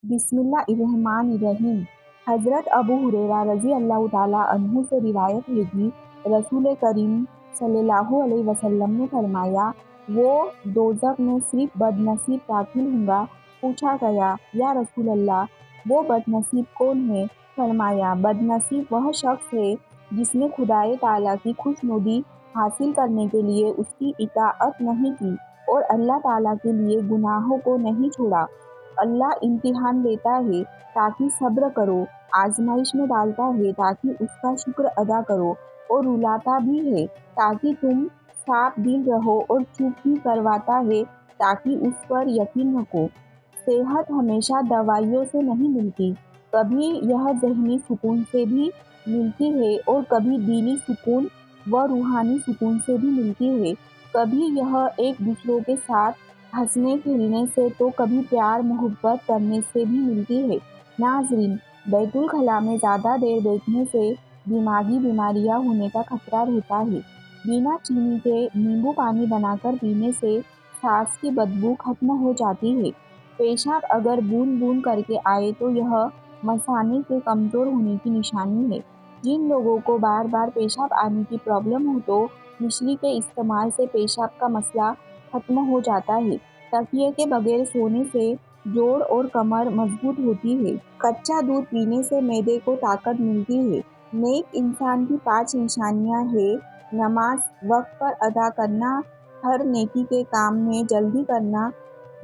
बिस्मिल्लाहिर्रहमानिर्रहीम। हज़रत अबू हुरैरा रज़ी अल्लाह ताला अन्हु से रिवायत है कि रसूल करीम सल्लल्लाहु अलैहि वसल्लम ने फरमाया, वो दोज़ख में सिर्फ बदनसीब दाखिल होगा। पूछा गया, या रसूल अल्लाह, वो बदनसीब कौन है? फरमाया, बदनसीब वह शख्स है जिसने खुदाए ताला की खुशनुदी हासिल करने के लिए उसकी इताअत नहीं की और अल्लाह ताला के लिए गुनाहों को नहीं छोड़ा। अल्लाह इम्तिहान लेता है ताकि सब्र करो, आजमाइश में डालता है ताकि उसका शुक्र अदा करो, और रुलाता भी है ताकि तुम साफ दिल रहो, और चुप भी करवाता है ताकि उस पर यकीन रखो। सेहत हमेशा दवाइयों से नहीं मिलती, कभी यह ज़हनी सुकून से भी मिलती है और कभी दिली सुकून व रूहानी सुकून से भी मिलती है। कभी यह एक दूसरों के साथ हंसने खेलने से तो कभी प्यार मोहब्बत करने से भी मिलती है। नाज़रीन, बैतुल खला में ज़्यादा देर बैठने से दिमागी बीमारियां होने का खतरा रहता है। बिना चीनी के नींबू पानी बनाकर पीने से सांस की बदबू खत्म हो जाती है। पेशाब अगर बूंद बूंद करके आए तो यह मसाने के कमज़ोर होने की निशानी है। जिन लोगों को बार बार पेशाब आने की प्रॉब्लम हो तो मिश्री के इस्तेमाल से पेशाब का मसला खत्म हो जाता है। तकिए के बगैर सोने से जोड़ और कमर मजबूत होती है। कच्चा दूध पीने से मैदे को ताकत मिलती है। नेक इंसान की 5 निशानियां हैं। नमाज वक्त पर अदा करना, हर नेकी के काम में जल्दी करना,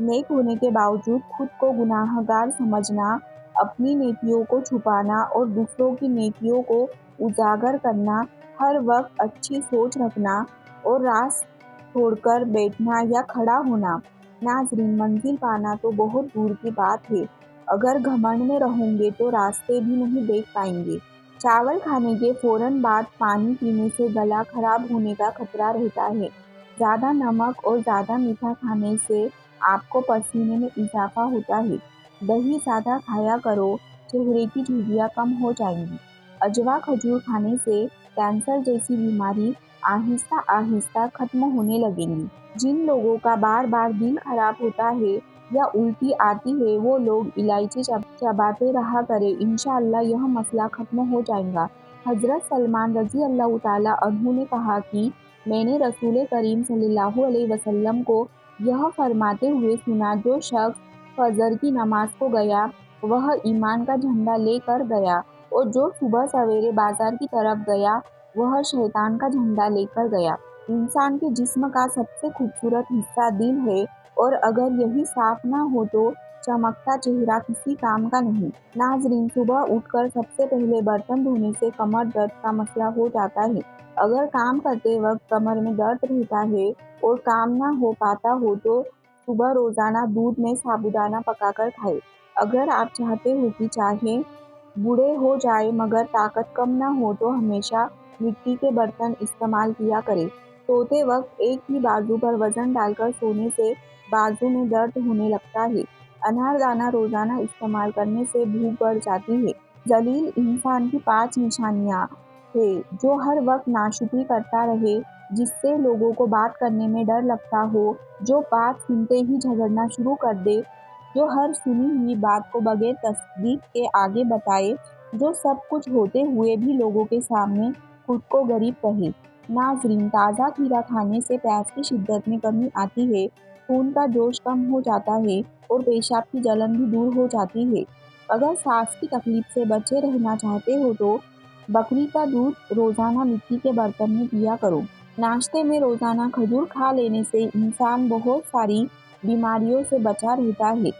नेक होने के बावजूद खुद को गुनाहगार समझना, अपनी नेकियों को छुपाना और दूसरों की नेकियों को उजागर करना, हर वक्त अच्छी सोच रखना और रास छोड़कर बैठना या खड़ा होना। नाज़रीन, मंजिल पाना तो बहुत दूर की बात है, अगर घमंड में रहोगे तो रास्ते भी नहीं देख पाएंगे। चावल खाने के फौरन बाद पानी पीने से गला खराब होने का खतरा रहता है। ज़्यादा नमक और ज़्यादा मीठा खाने से आपको पसीने में इजाफा होता है। दही ज़्यादा खाया करो, चेहरे की झुर्रियाँ कम हो जाएंगी। अजवा खजूर खाने से कैंसर जैसी बीमारी आहिस्ता आहिस्ता खत्म होने लगेंगी। जिन लोगों का बार बार दिल खराब होता है या उल्टी आती है, वो लोग इलायची चबाते रहा करें, इंशाअल्लाह यह मसला खत्म हो जाएगा। हजरत सलमान रजी अल्लाह ताला अन्हु ने कहा कि मैंने रसूल करीम सल्लल्लाहु अलैहि वसल्लम को यह फरमाते हुए सुना, जो शख्स फजर की नमाज को गया वह ईमान का झंडा लेकर गया, और जो सुबह सवेरे बाजार की तरफ गया वह शैतान का झंडा लेकर गया। इंसान के जिस्म का सबसे खूबसूरत हिस्सा दिल है, और अगर यही साफ ना हो तो चमकता चेहरा किसी काम का नहीं। नाजरीन, सुबह उठकर सबसे पहले बर्तन धोने से कमर दर्द का मसला हो जाता है। अगर काम करते वक्त कमर में दर्द रहता है और काम ना हो पाता हो तो सुबह रोजाना दूध में साबूदाना पकाकर खाएं। अगर आप चाहते हो कि चाहे बूढ़े हो जाए मगर ताकत कम ना हो तो हमेशा मिट्टी के बर्तन इस्तेमाल किया करें। सोते वक्त एक ही बाजू पर वजन डालकर सोने से बाजू में दर्द होने लगता है। अनारदाना रोजाना इस्तेमाल करने से भूख बढ़ जाती है। जलील इंसान की 5 निशानियां है, जो हर वक्त नाशुक्री करता रहे, जिससे लोगों को बात करने में डर लगता हो, जो बात सुनते ही झगड़ना शुरू कर दे, जो हर सुनी हुई बात को बगैर तस्दीक के आगे बताए, जो सब कुछ होते हुए भी लोगों के सामने खुद को गरीब कहे। नाजरीन, ताज़ा खीरा खाने से प्यास की शिद्दत में कमी आती है, खून का जोश कम हो जाता है और पेशाब की जलन भी दूर हो जाती है। अगर सांस की तकलीफ से बचे रहना चाहते हो तो बकरी का दूध रोजाना मिट्टी के बर्तन में पिया करो। नाश्ते में रोजाना खजूर खा लेने से इंसान बहुत सारी बीमारियों से बचा रहता है।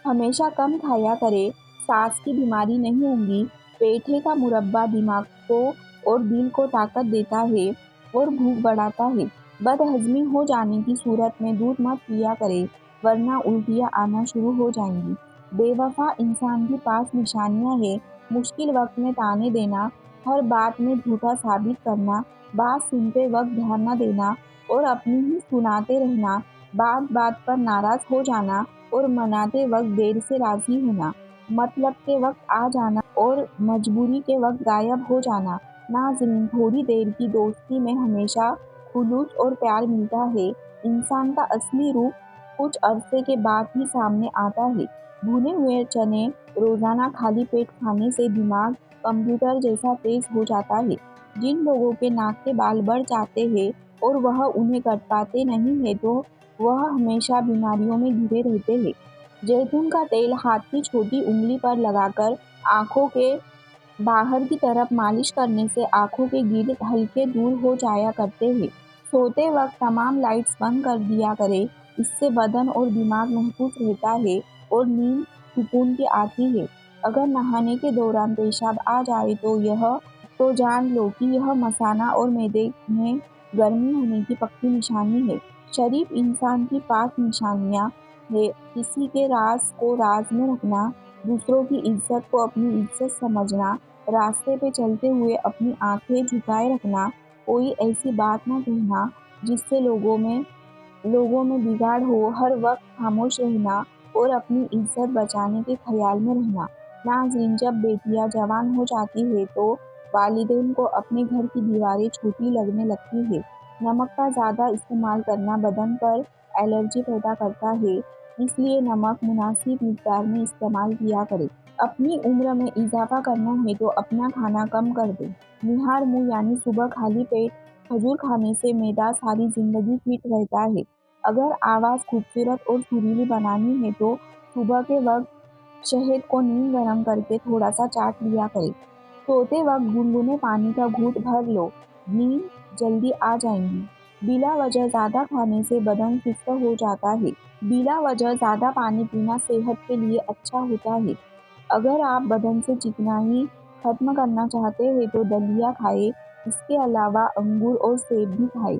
हमेशा कम खाया करे, सांस की बीमारी नहीं होगी। पेठे का मुरब्बा दिमाग को और दिल को ताकत देता है और भूख बढ़ाता है। बदहजमी हो जाने की सूरत में दूध मत पिया करे, वरना उल्टियाँ आना शुरू हो जाएंगी। बेवफा इंसान की 5 निशानियां हैं। मुश्किल वक्त में ताने देना, हर बात में झूठा साबित करना, बात सुनते वक्त ध्यान न देना और अपनी ही सुनाते रहना, बात बात पर नाराज हो जाना और मनाते वक्त देर से राजी होना, मतलब के वक्त आ जाना और मजबूरी के वक्त गायब हो जाना। नाज़रीन, थोड़ी देर की दोस्ती में हमेशा खुलूस और प्यार मिलता है। इंसान का असली रूप कुछ अरसे के बाद ही सामने आता है। भुने हुए चने रोजाना खाली पेट खाने से दिमाग कंप्यूटर जैसा तेज हो जाता है। जिन लोगों के नाक के बाल बढ़ जाते हैं और वह उन्हें कट पाते नहीं है तो वह हमेशा बीमारियों में घिरे रहते हैं। जैतून का तेल हाथ की छोटी उंगली पर लगाकर आंखों के बाहर की तरफ मालिश करने से आंखों के गिर हल्के दूर हो जाया करते हैं। सोते वक्त तमाम लाइट्स बंद कर दिया करें, इससे बदन और दिमाग महफूज रहता है और नींद सुकून की आती है। अगर नहाने के दौरान पेशाब आ जाए तो जान लो कि यह मसाना और मैदे में गर्मी होने की पक्की निशानी है। शरीफ इंसान की 5 निशानियां है। किसी के राज को राज में रखना, दूसरों की इज्जत को अपनी इज्जत समझना, रास्ते पे चलते हुए अपनी आंखें झुकाए रखना, कोई ऐसी बात न कहना जिससे लोगों में बिगाड़ हो, हर वक्त खामोश रहना और अपनी इज्जत बचाने के ख्याल में रहना। नाज़रीन, जब बेटियां जवान हो जाती है तो वालिदैन को अपने घर की दीवारें छोटी लगने लगती है। नमक का ज़्यादा इस्तेमाल करना बदन पर एलर्जी पैदा करता है, इसलिए नमक मुनासिब मिक़दार में इस्तेमाल किया करें। अपनी उम्र में इजाफा करना है तो अपना खाना कम कर दें। निहार मुँह यानी सुबह खाली पेट खजूर खाने से मैदा सारी जिंदगी फिट रहता है। अगर आवाज़ खूबसूरत और सुरीली बनानी है तो सुबह के वक्त शहद को नीम गरम करके थोड़ा सा चाट लिया करें। सोते वक्त गुनगुने पानी का घूंट भर लो, नींद जल्दी आ जाएगी। बिला वजह ज़्यादा खाने से बदन सुस्त हो जाता है। बिला वजह ज़्यादा पानी पीना सेहत के लिए अच्छा होता है। अगर आप बदन से चिकनाई खत्म करना चाहते हैं तो दलिया खाएं, इसके अलावा अंगूर और सेब भी खाएं।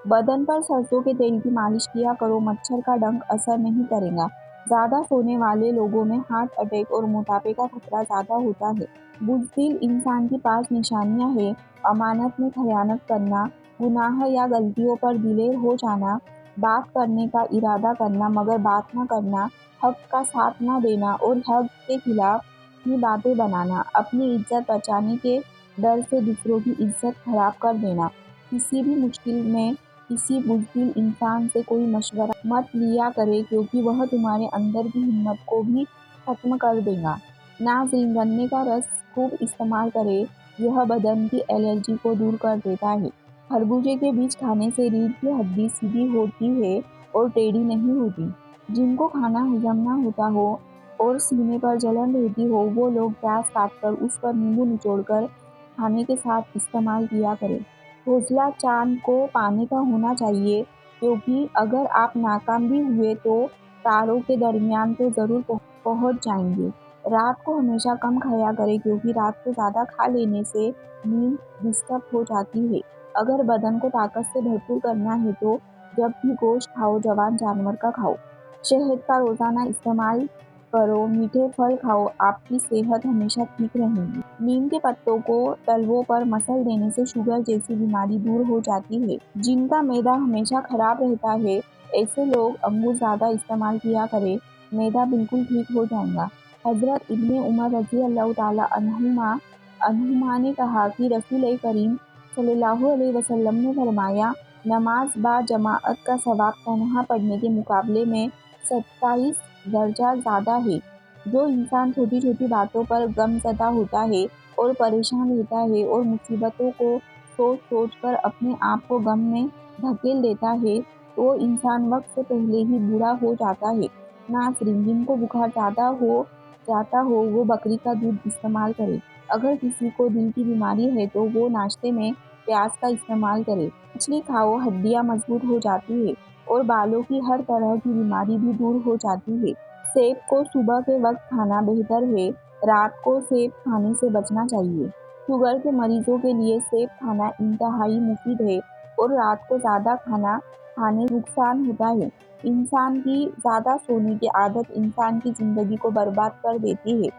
बदन पर सरसों के तेल की मालिश किया करो, मच्छर का डंक असर नहीं करेगा। ज़्यादा सोने वाले लोगों में हार्ट अटैक और मोटापे का खतरा ज़्यादा होता है। बुज़दिल इंसान की 5 निशानियां हैं। अमानत में खयानत करना, गुनाह या गलतियों पर दिलेर हो जाना, बात करने का इरादा करना मगर बात न करना, हक का साथ न देना और हक के खिलाफ अपनी बातें बनाना, अपनी इज्जत बचाने के डर से दूसरों की इज्जत खराब कर देना। किसी भी मुश्किल में किसी बुज़दिल इंसान से कोई मशवरा मत लिया करे क्योंकि वह तुम्हारे अंदर की हिम्मत को भी खत्म कर देगा। नाज़रीन, गन्ने का रस खूब इस्तेमाल करें, यह बदन की एलर्जी को दूर कर देता है। खरबूजे के बीज खाने से रीढ़ की हड्डी सीधी होती है और टेढ़ी नहीं होती। जिनको खाना हजम ना होता हो और सीने पर जलन रहती हो वो लोग प्याज काटकर उस पर नींबू निचोड़कर खाने के साथ इस्तेमाल किया करें। हौसला चांद को पाने का होना चाहिए क्योंकि अगर आप नाकाम भी हुए तो तारों के दरमियान तो ज़रूर पहुंच जाएंगे। रात को हमेशा कम खाया करें क्योंकि रात को ज़्यादा खा लेने से नींद डिस्टर्ब हो जाती है। अगर बदन को ताकत से भरपूर करना है तो जब भी गोश्त खाओ जवान जानवर का खाओ। शहद का रोज़ाना इस्तेमाल करो, मीठे फल खाओ, आपकी सेहत हमेशा ठीक रहेगी। नीम के पत्तों को तलवों पर मसल देने से शुगर जैसी बीमारी दूर हो जाती है। जिनका मैदा हमेशा खराब रहता है ऐसे लोग अंगूर ज़्यादा इस्तेमाल किया करें, मैदा बिल्कुल ठीक हो जाएगा। हज़रत इब्ने उमर रज़ी अल्लाह ताला अन्हुमा ने कहा कि रसूल करीम सल्लल्लाहु अलैहि वसल्लम ने फरमाया, नमाज बा जमाअत का सवाब तन्हा पढ़ने के मुकाबले में 27 दर्जा ज़्यादा है। जो इंसान छोटी छोटी बातों पर गमज़दा होता है और परेशान रहता है और मुसीबतों को सोच सोच कर अपने आप को गम में धकेल देता है वो इंसान वक्त से पहले ही बूढ़ा हो जाता है। नाज़रीन, जिनको बुखार ज़्यादा हो जाता हो वो बकरी का दूध इस्तेमाल करे। अगर किसी को दिल की बीमारी है तो वो नाश्ते में प्याज का इस्तेमाल करे। मछली खाओ, हड्डियाँ मजबूत हो जाती है और बालों की हर तरह की बीमारी भी दूर हो जाती है। सेब को सुबह के वक्त खाना बेहतर है, रात को सेब खाने से बचना चाहिए। शुगर के मरीजों के लिए सेब खाना इंतहाई मुफीद है और रात को ज़्यादा खाना खाने से नुकसान होता है। इंसान की ज़्यादा सोने की आदत इंसान की ज़िंदगी को बर्बाद कर देती है।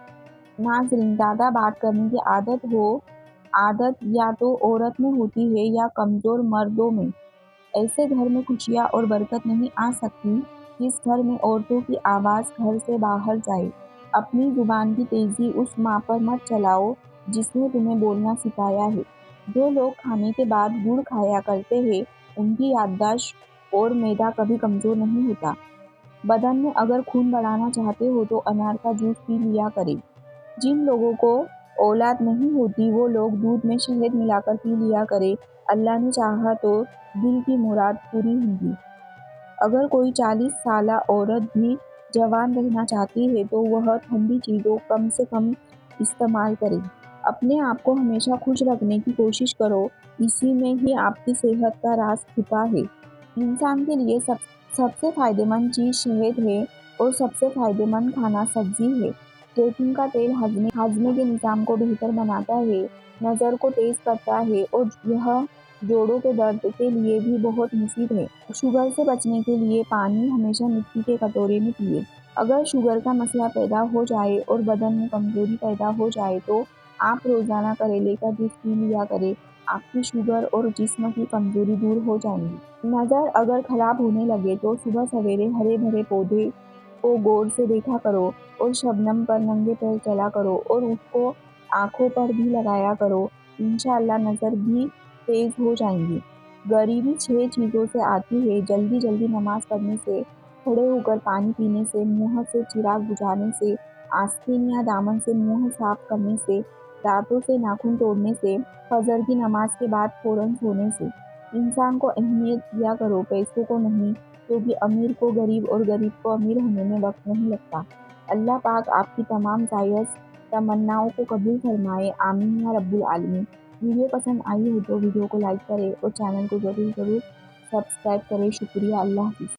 नाज़रीन, ज़्यादा बात करने की आदत या तो औरत में होती है या कमज़ोर मर्दों में। ऐसे घर में खुशियाँ और बरकत नहीं आ सकती जिस घर में औरतों की आवाज़ घर से बाहर जाए। अपनी ज़ुबान की तेज़ी उस माँ पर मत चलाओ जिसने तुम्हें बोलना सिखाया है। जो लोग खाने के बाद गुड़ खाया करते हैं उनकी याददाश्त और मैदा कभी कमज़ोर नहीं होता। بدن میں اگر خون بڑھانا چاہتے ہو تو انار کا جوس پی لیا کریں۔ جن لوگوں کو اولاد نہیں ہوتی وہ لوگ دودھ میں شہد ملا کر پی لیا کریں، اللہ نے چاہا تو دل کی مراد پوری ہوگی۔ اگر کوئی 40 سالہ عورت بھی جوان رہنا چاہتی ہے تو وہ ٹھنڈی چیزوں کم سے کم استعمال کرے۔ اپنے آپ کو ہمیشہ خوش رکھنے کی کوشش کرو، اسی میں ہی آپ کی صحت کا راز چھپا ہے۔ انسان کے لیے سب سے فائدہ مند چیز شہد ہے اور سب سے فائدہ مند کھانا سبزی ہے۔ زیتون کا تیل ہاضمے کے نظام کو بہتر بناتا ہے، نظر کو تیز کرتا ہے اور یہ جوڑوں کے درد کے لیے بھی بہت مفید ہے۔ شوگر سے بچنے کے لیے پانی ہمیشہ مٹی کے کٹورے میں پیئے۔ اگر شوگر کا مسئلہ پیدا ہو جائے اور بدن میں کمزوری پیدا ہو جائے تو آپ روزانہ کریلے کا جوس پی لیا کریں، آپ کی شوگر اور جسم کی کمزوری دور ہو جائیں گی۔ نظر اگر خراب ہونے لگے تو صبح سویرے ہرے بھرے پودے کو غور سے دیکھا کرو اور شبنم پر ننگے پیر چلا کرو اور اس کو آنکھوں پر بھی لگایا کرو، انشاءاللہ نظر بھی تیز ہو جائیں گی۔ غریبی 6 چیزوں سے آتی ہے: جلدی جلدی نماز پڑھنے سے، کھڑے ہو کر پانی پینے سے، منہ سے چراغ بجھانے سے، آستین یا دامن سے منہ صاف کرنے سے، دانتوں سے ناخن توڑنے سے، فجر کی نماز کے بعد فوراً سونے سے۔ انسان کو اہمیت دیا کرو، پیسوں کو نہیں، کیونکہ امیر کو غریب اور غریب کو امیر ہونے میں وقت نہیں لگتا۔ اللہ پاک آپ کی تمام جائز تمناؤں کو قبول فرمائے، آمین یا رب العالمین۔ ویڈیو پسند آئی ہو تو ویڈیو کو لائک کریں اور چینل کو ضرور سبسکرائب کریں۔ شکریہ، اللہ حافظ۔